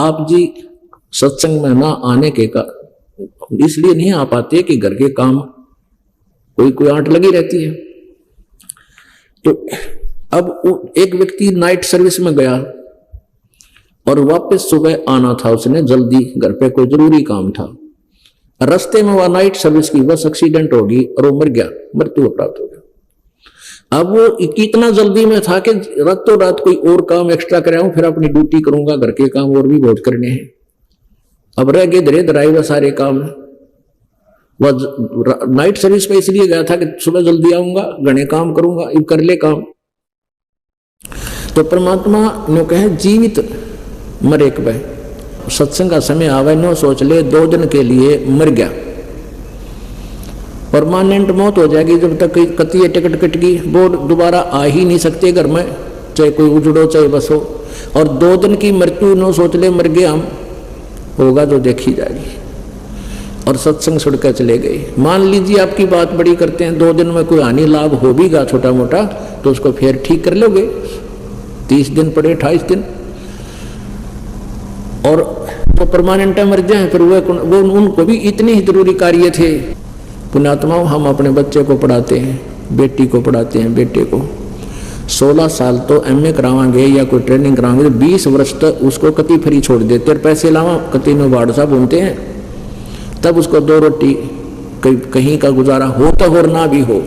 आप जी सत्संग में ना आने के का इसलिए नहीं आ पाते कि घर के काम कोई आंट लगी रहती है। तो अब एक व्यक्ति नाइट सर्विस में गया और वापस सुबह आना था, उसने जल्दी, घर पे कोई जरूरी काम था। रास्ते में वह नाइट सर्विस की बस एक्सीडेंट होगी और वो मर गया, मृत्यु प्राप्त हो गया। अब वो कितना जल्दी में था कि रातों रात कोई और काम एक्स्ट्रा कराऊं, फिर अपनी ड्यूटी करूंगा, घर के काम और भी बहुत करने हैं। अब रह गए धीरे धराए वह सारे काम। वह नाइट सर्विस पे इसलिए गया था कि सुबह जल्दी आऊंगा, घने काम करूंगा, ये कर ले काम। तो परमात्मा ने कहे जीवित मरे के सत्संग का समय आवे नो सोच ले 2 दिन के लिए मर गया, परमानेंट मौत हो जाएगी। जब तक कती टिकट कट गई वो दोबारा आ ही नहीं सकते घर में, चाहे कोई उजड़ो चाहे बसो। और 2 दिन की मृत्यु नो सोच ले मर गए हम, होगा तो देखी जाएगी। और सत्संग छुड़कर चले गए। मान लीजिए आपकी बात बड़ी करते हैं, 2 दिन में कोई हानि लाभ हो भी गा छोटा मोटा, तो उसको फिर ठीक कर लोगे। 30 दिन पड़े 28 दिन। और तो परमानेंट मर जाए फिर वो उनको भी इतने ही जरूरी कार्य थे। पुण्यात्माओं, हम अपने बच्चे को पढ़ाते हैं, बेटी को पढ़ाते हैं, बेटे को 16 साल तो MA करावांगे या कोई ट्रेनिंग करावांगे, तो 20 वर्ष तक उसको कति फ्री छोड़ देते और पैसे लावा कति नो बाड़ साहब घूमते हैं, तब उसको 2 रोटी कहीं का गुजारा हो तो और ना भी हो।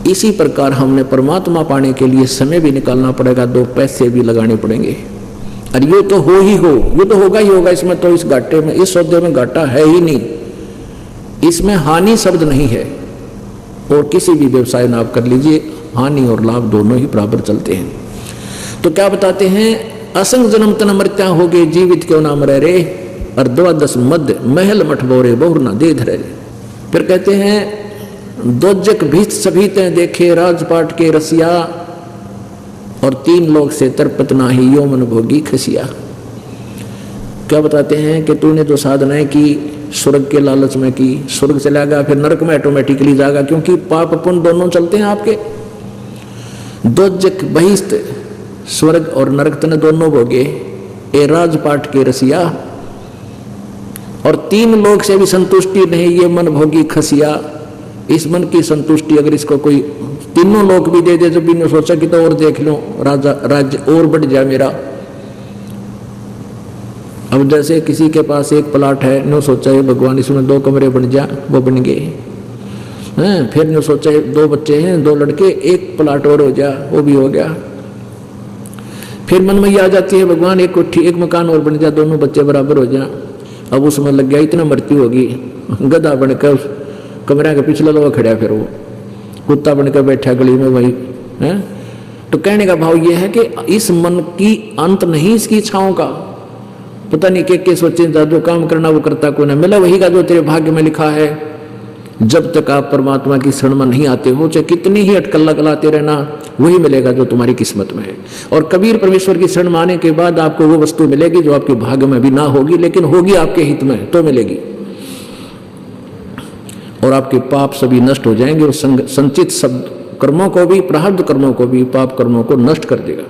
इसी प्रकार हमने परमात्मा पाने के लिए समय भी निकालना पड़ेगा, 2 पैसे भी लगाने पड़ेंगे। और ये तो हो ही हो, ये तो होगा ही होगा। इसमें तो इस घाटे में, इस सौदे में घाटा है ही नहीं, इसमें हानि शब्द नहीं है। और किसी भी व्यवसाय में आप कर लीजिए, हानि और लाभ दोनों ही बराबर चलते हैं। तो क्या बताते हैं, असंग जन्म तन मृत्या हो गए, जीवित क्यों ना मरे रे, और 12 मध्य महल मठ बोरे बहुर ना दे धरे। फिर कहते हैं दोजक भीत सभी ते देखे राजपाट के रसिया, और 3 लोग से तरपत नाही यो मन भोगी खसिया। क्या बताते हैं कि तूने जो साधनाएं की स्वर्ग के लालच में की, स्वर्ग चला गया, फिर नरक में ऑटोमेटिकली जाएगा, क्योंकि पाप पुण्य दोनों चलते हैं आपके। दोजक बहिस्त, स्वर्ग और नरक तने दोनों भोगे, ए राजपाट के रसिया, और 3 लोग से भी संतुष्टि नहीं, ये मन भोगी खसिया। इस मन की संतुष्टि अगर इसको कोई 3 लोग भी दे दे, जब भी ने सोचा कि तो और देख लो, राज्य और बढ़ जाए मेरा। अब जैसे किसी के पास एक प्लाट है, नो सोचा है भगवान इसमें 2 कमरे बन जा, वो बन गए हैं। फिर नो सोचा है 2 बच्चे हैं, 2 लड़के, 1 प्लाट और हो जा, वो भी हो गया। फिर मन में आ जाती है भगवान एक कोठी, 1 मकान और बन जा, दोनों बच्चे बराबर हो जा। अब उसमें लग गया, इतना मृत्यु होगी, गधा बनकर कमरा के पिछले लोग खड़ा, फिर वो कुत्ता बनकर बैठा गली में वही है। तो कहने का भाव ये है कि इस मन की अंत नहीं, इसकी इच्छाओं का पता नहीं के सोचे, जो काम करना वो करता कोई ना, मिला वही का जो तेरे भाग्य में लिखा है। जब तक आप परमात्मा की शरण में नहीं आते हो, चाहे कितनी ही अटकल लगलाते रहना, वही मिलेगा जो तुम्हारी किस्मत में है। और कबीर परमेश्वर की शरण में आने के बाद आपको वो वस्तु मिलेगी जो आपके भाग्य में भी ना होगी, लेकिन होगी आपके हित में तो मिलेगी। और आपके पाप सभी नष्ट हो जाएंगे, और संचित सब कर्मों को भी, प्रारब्ध कर्मों को भी, पाप कर्मों को नष्ट कर देगा।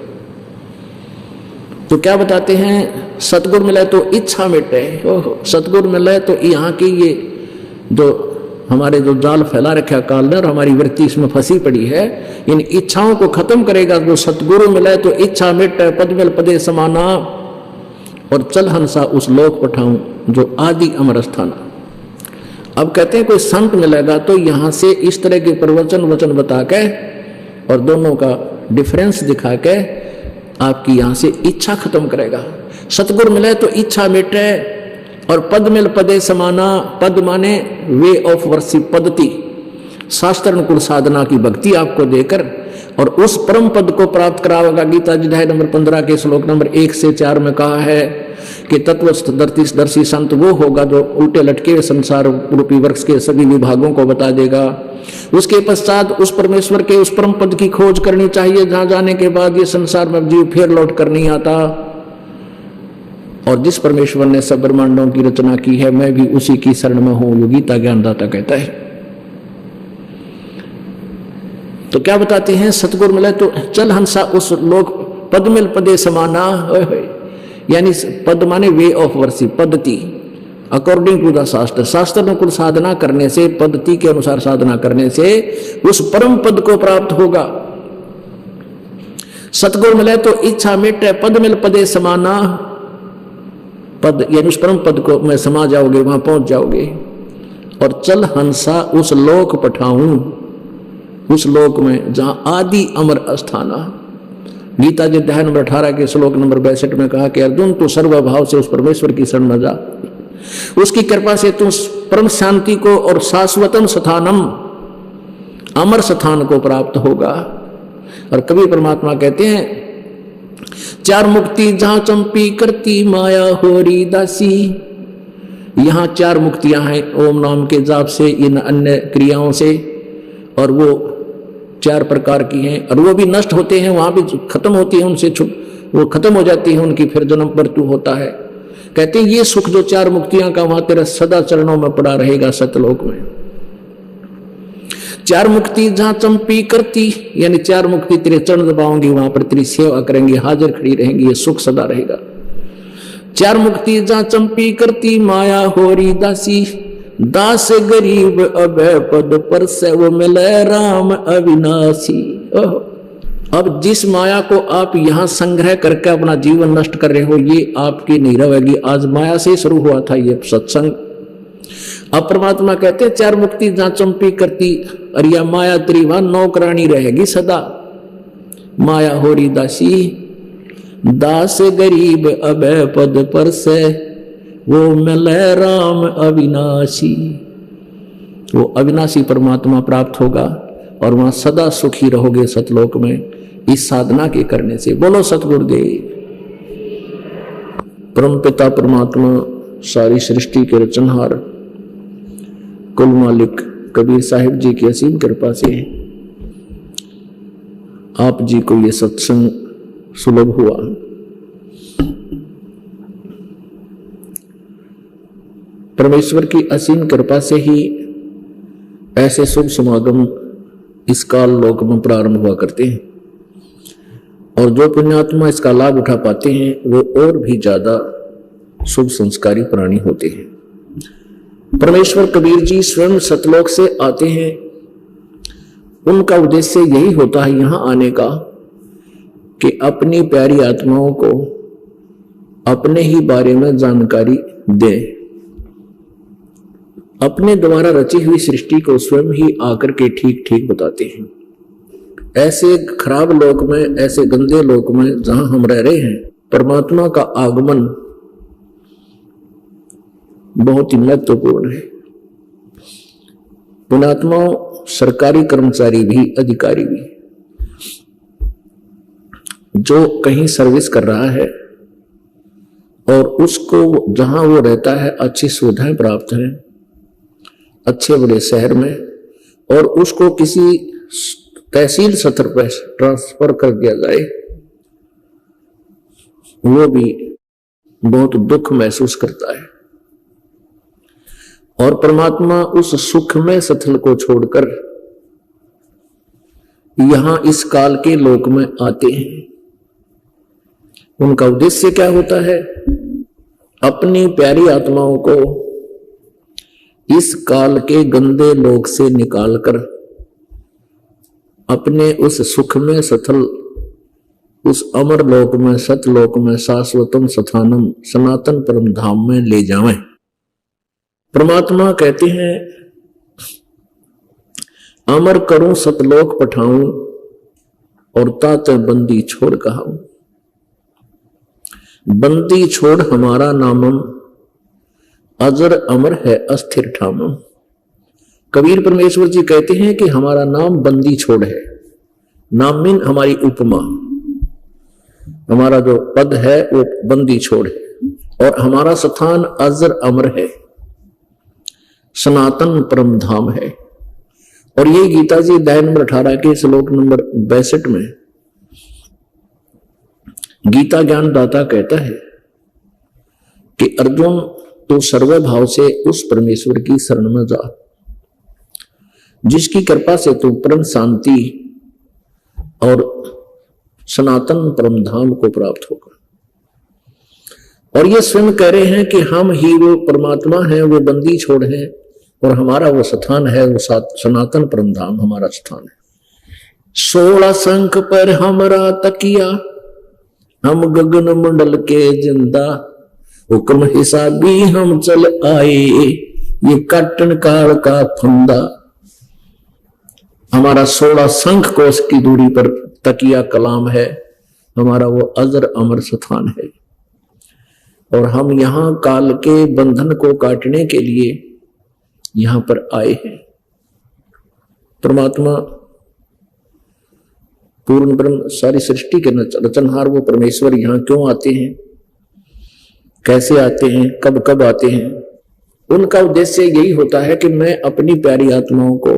तो क्या बताते हैं, सतगुण मिले तो इच्छा मिटे। सतगुण मिले तो यहाँ की ये जो हमारे जो जाल फैला रखा काल ने, और हमारी वृत्ति इसमें फंसी पड़ी है, इन इच्छाओं को खत्म करेगा। जो सतगुरु मिले तो इच्छा मिटे, पद मिल पदे समाना, और चल हंसा उस लोक पठाऊं जो आदि अमर स्थाना। अब कहते हैं कोई संत मिलेगा तो यहां से इस तरह के प्रवचन वचन बता के और दोनों का डिफरेंस दिखा के आपकी यहां से इच्छा खत्म करेगा। सतगुरु मिले तो इच्छा मिटे, और पद मिल पदे समाना, पद माने वे ऑफ वर्शिप, पद्धति, शास्त्र अनुकूल साधना की भक्ति आपको देकर, और उस परम पद को प्राप्त करावेगा। गीता जी अध्याय नंबर 15 के श्लोक नंबर 1 से 4 में कहा है कि तत्वदर्शी संत वो होगा जो उल्टे लटके संसार रूपी वृक्ष के सभी विभागों को बता देगा। उसके पश्चात उस परमेश्वर के उस परम पद की खोज करनी चाहिए, जहां जाने के बाद ये संसार में जीव फिर लौट कर नहीं आता। और जिस परमेश्वर ने सब ब्रह्मांडों की रचना की है, मैं भी उसी की शरण में हूं, यो गीता ज्ञानदाता कहता है। तो क्या बताते हैं, सतगुरु मिले तो चल हंसा उस लोक, पद मिल पदे समाना। यानी पद माने वे ऑफ वर्शिप, पद्धति, अकॉर्डिंग टू द शास्त्र, शास्त्र अनुकूल साधना करने से, पद्धति के अनुसार साधना करने से उस परम पद को प्राप्त होगा। सतगुण मिले तो इच्छा मिटे, पद मिल पदे समाना, पद यानी उस परम पद को में समा जाओगे, वहां पहुंच जाओगे। और चल हंसा उस लोक पठाऊं, उस लोक में जहां आदि अमर अस्थाना। गीता जी अध्याय नंबर 18 के श्लोक नंबर 62 में कहा कि अर्जुन तू सर्वभाव से उस परमेश्वर की शरण में जा, उसकी कृपा से तू परम शांति को और शाश्वतम स्थानम, अमर स्थान को प्राप्त होगा। और कबीर परमात्मा कहते हैं चार मुक्ति जहां चंपी करती माया होरी दासी। यहां चार मुक्तियां हैं ओम नाम के जाप से, इन अन्य क्रियाओं से, और वो चार प्रकार की हैं, और वो भी नष्ट होते हैं, वहां भी खत्म होती है, उनसे वो खत्म हो जाती है उनकी, फिर जन्म मृत्यु होता है। कहते हैं ये सुख जो चार मुक्तियां का, वहां तेरा सदा चरणों में पड़ा रहेगा सतलोक में। चार मुक्ति जहां चंपी करती, यानी चार मुक्ति तेरे चरण दबाओगी, वहां पर तेरी सेवा करेंगी, हाजिर खड़ी रहेंगी, ये सुख सदा रहेगा। चार मुक्ति जहां चंपी करती माया होरी दासी, दास गरीब अभय पद पर से वो मिले राम अविनाशी। अब जिस माया को आप यहां संग्रह करके अपना जीवन नष्ट कर रहे हो, ये आपकी नहीं रहेगी। आज माया से शुरू हुआ था ये सत्संग। अब परमात्मा कहते हैं चार मुक्ति जहां चंपी करती, अरिया माया तेरी वहां नौकरानी रहेगी सदा। माया होरी दासी, दास गरीब अभय पद पर से वो मिले राम अविनाशी। वो अविनाशी परमात्मा प्राप्त होगा और वहां सदा सुखी रहोगे सतलोक में, इस साधना के करने से। बोलो सतगुरुदेव। परम पिता परमात्मा सारी सृष्टि के रचनहार कुल मालिक कबीर साहिब जी की असीम कृपा से आप जी को ये सत्संग सुलभ हुआ। परमेश्वर की असीम कृपा से ही ऐसे शुभ समागम इस काल लोक में प्रारंभ हुआ करते हैं, और जो पुण्यात्मा इसका लाभ उठा पाते हैं वो और भी ज्यादा शुभ संस्कारी प्राणी होते हैं। परमेश्वर कबीर जी स्वयं सतलोक से आते हैं, उनका उद्देश्य यही होता है यहां आने का कि अपनी प्यारी आत्माओं को अपने ही बारे में जानकारी दे, अपने द्वारा रची हुई सृष्टि को स्वयं ही आकर के ठीक ठीक बताते हैं। ऐसे खराब लोक में, ऐसे गंदे लोक में जहां हम रह रहे हैं, परमात्मा का आगमन बहुत ही महत्वपूर्ण है। पुण्यात्माओं, सरकारी कर्मचारी भी, अधिकारी भी, जो कहीं सर्विस कर रहा है और उसको जहां वो रहता है अच्छी सुविधाएं प्राप्त हैं, अच्छे बड़े शहर में, और उसको किसी तहसील स्तर पर ट्रांसफर कर दिया जाए, वो भी बहुत दुख महसूस करता है। और परमात्मा उस सुख में सथल को छोड़कर यहां इस काल के लोक में आते हैं। उनका उद्देश्य क्या होता है? अपनी प्यारी आत्माओं को इस काल के गंदे लोक से निकालकर अपने उस सुख में सथल, उस अमर लोक में, सतलोक में, शाश्वतम स्थानम, सनातन परम धाम में ले जावें। परमात्मा कहते हैं अमर करूं सतलोक पठाऊं और तात बंदी छोड़ कहाऊं। बंदी छोड़ हमारा नामम, अजर अमर है अस्थिर ठामम। कबीर परमेश्वर जी कहते हैं कि हमारा नाम बंदी छोड़ है। नाम मीन हमारी उपमा, हमारा जो पद है वो बंदी छोड़ है, और हमारा स्थान अजर अमर है, सनातन परम धाम है। और ये गीता जी अध्याय नंबर 18 के श्लोक नंबर 62 में गीता ज्ञान दाता कहता है कि अर्जुन तो सर्वभाव से उस परमेश्वर की शरण में जा, जिसकी कृपा से तू परम शांति और सनातन परम धाम को प्राप्त होगा। और ये स्वयं कह रहे हैं कि हम ही वो परमात्मा हैं, वो बंदी छोड़ हैं, और हमारा वो स्थान है, वो सनातन परम धाम हमारा स्थान है। 16 शंख पर हमरा तकिया, हम गगन मंडल के जिंदा, हुक्म हिसाबी हम चल आए, ये काटन काल का फंदा। हमारा 16 शंख कोस की दूरी पर तकिया कलाम है, हमारा वो अजर अमर स्थान है। और हम यहां काल के बंधन को काटने के लिए यहां पर आए हैं। परमात्मा पूर्ण ब्रह्म सारी सृष्टि के रचनहार वो परमेश्वर यहां क्यों आते हैं, कैसे आते हैं, कब कब आते हैं? उनका उद्देश्य यही होता है कि मैं अपनी प्यारी आत्माओं को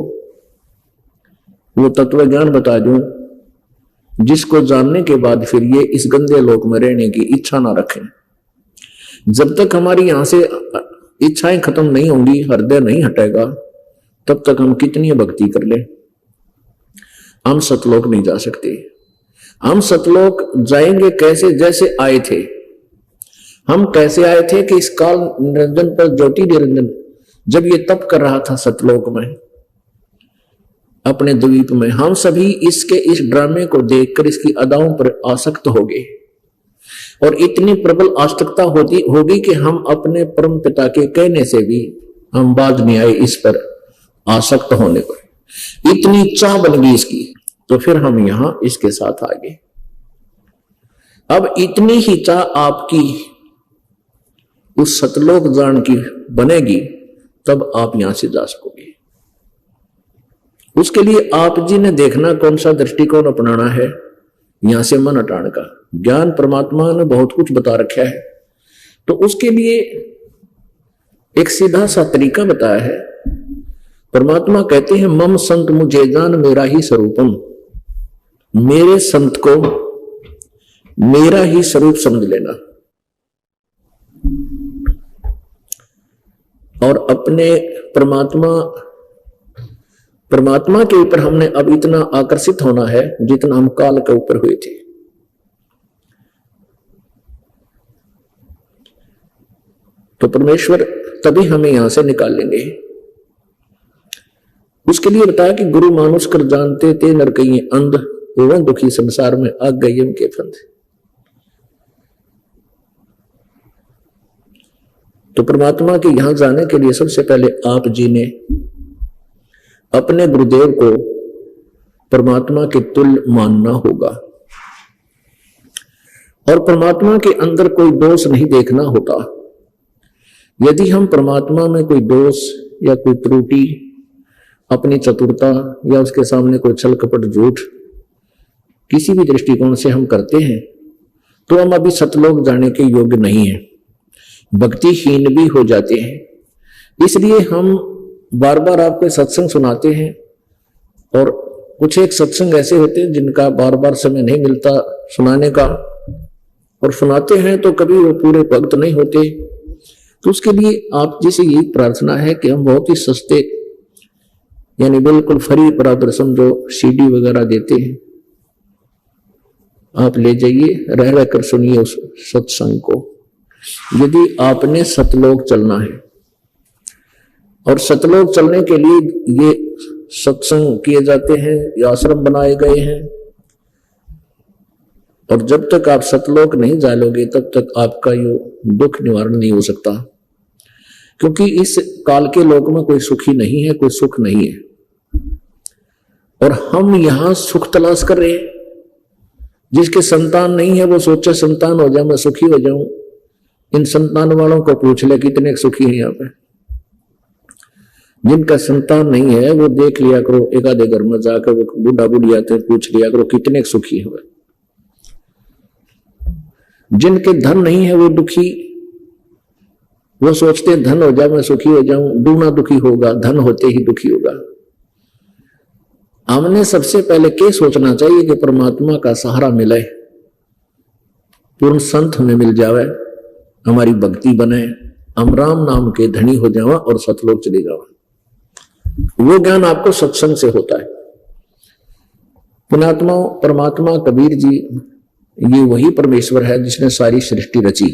वो तत्व ज्ञान बता दूं जिसको जानने के बाद फिर ये इस गंदे लोक में रहने की इच्छा ना रखें। जब तक हमारी यहां से इच्छाएं खत्म नहीं होंगी, हृदय नहीं हटेगा, तब तक हम कितनी भक्ति कर ले, हम सतलोक नहीं जा सकते। हम सतलोक जाएंगे कैसे? जैसे आए थे। हम कैसे आए थे कि इस काल निरंजन पर ज्योति निरंजन जब ये तप कर रहा था सतलोक में अपने द्वीप में, हम सभी इसके इस ड्रामे को देखकर इसकी अदाओं पर आसक्त हो गए, और इतनी प्रबल आसक्तता होगी कि हम अपने परम पिता के कहने से भी हम बाज नहीं आए इस पर आसक्त होने पर। इतनी चाह बन गई इसकी, तो फिर हम यहां इसके साथ आ गए। अब इतनी ही चाह आपकी उस सतलोक जान की बनेगी, तब आप यहां से जा सकोगे। उसके लिए आप जी ने देखना कौन सा दृष्टिकोण अपनाना है, यहां से मन हटाने का। ज्ञान परमात्मा ने बहुत कुछ बता रखा है, तो उसके लिए एक सीधा सा तरीका बताया है। परमात्मा कहते हैं मम संत मुझे जान मेरा ही स्वरूपम, मेरे संत को मेरा ही स्वरूप समझ लेना। और अपने परमात्मा के ऊपर हमने अब इतना आकर्षित होना है जितना हम काल के ऊपर हुए थे। तो परमेश्वर तभी हमें यहां से निकाल लेंगे। उसके लिए बताया कि गुरु मानुष कर जानते थे नर कहीं अंध, एवं दुखी संसार में आ गए उनके फंद। तो परमात्मा के यहां जाने के लिए सबसे पहले आप जी ने अपने गुरुदेव को परमात्मा के तुल्य मानना होगा, और परमात्मा के अंदर कोई दोष नहीं देखना होता। यदि हम परमात्मा में कोई दोष या कोई त्रुटि, अपनी चतुरता या उसके सामने कोई छल कपट झूठ किसी भी दृष्टिकोण से हम करते हैं, तो हम अभी सतलोक जाने के योग्य नहीं है, भक्तिहीन भी हो जाते हैं। इसलिए हम बार बार आपको सत्संग सुनाते हैं, और कुछ एक सत्संग ऐसे होते हैं जिनका बार बार समय नहीं मिलता सुनाने का, और सुनाते हैं तो कभी वो पूरे भक्त नहीं होते। तो उसके लिए आप जी से यही प्रार्थना है कि हम बहुत ही सस्ते यानी बिल्कुल फ्री बराबर समझो सीडी वगैरह देते हैं, आप ले जाइए, रह रहकर सुनिए उस सत्संग को। यदि आपने सतलोक चलना है, और सतलोक चलने के लिए ये सत्संग किए जाते हैं, ये आश्रम बनाए गए हैं, और जब तक आप सतलोक नहीं जालोगे तब तक आपका ये दुख निवारण नहीं हो सकता। क्योंकि इस काल के लोक में कोई सुखी नहीं है, कोई सुख नहीं है, और हम यहां सुख तलाश कर रहे हैं। जिसके संतान नहीं है वो सोचे संतान हो जाए मैं सुखी हो जाऊं। इन संतान वालों को पूछ ले कितने सुखी हैं यहाँ पे। जिनका संतान नहीं है वो देख लिया करो, एक आधे घर में जाकर वो बूढ़ा बूढ़ी आते हैं, पूछ लिया करो कितने सुखी है। जिनके धन नहीं है वो दुखी, वो सोचते हैं धन हो जाए मैं सुखी हो जाऊं। दूना दुखी होगा, धन होते ही दुखी होगा। हमने सबसे पहले क्या सोचना चाहिए कि परमात्मा का सहारा मिले, पूर्ण संत हमें मिल जावे, हमारी भक्ति बने, हम राम नाम के धनी हो जावा और सतलोक चले जावा। वो ज्ञान आपको सत्संग से होता है। पुण्यात्मा परमात्मा कबीर जी ये वही परमेश्वर है जिसने सारी सृष्टि रची।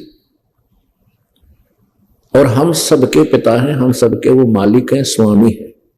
और हम सबके पिता हैं, हम सबके वो मालिक हैं, स्वामी हैं।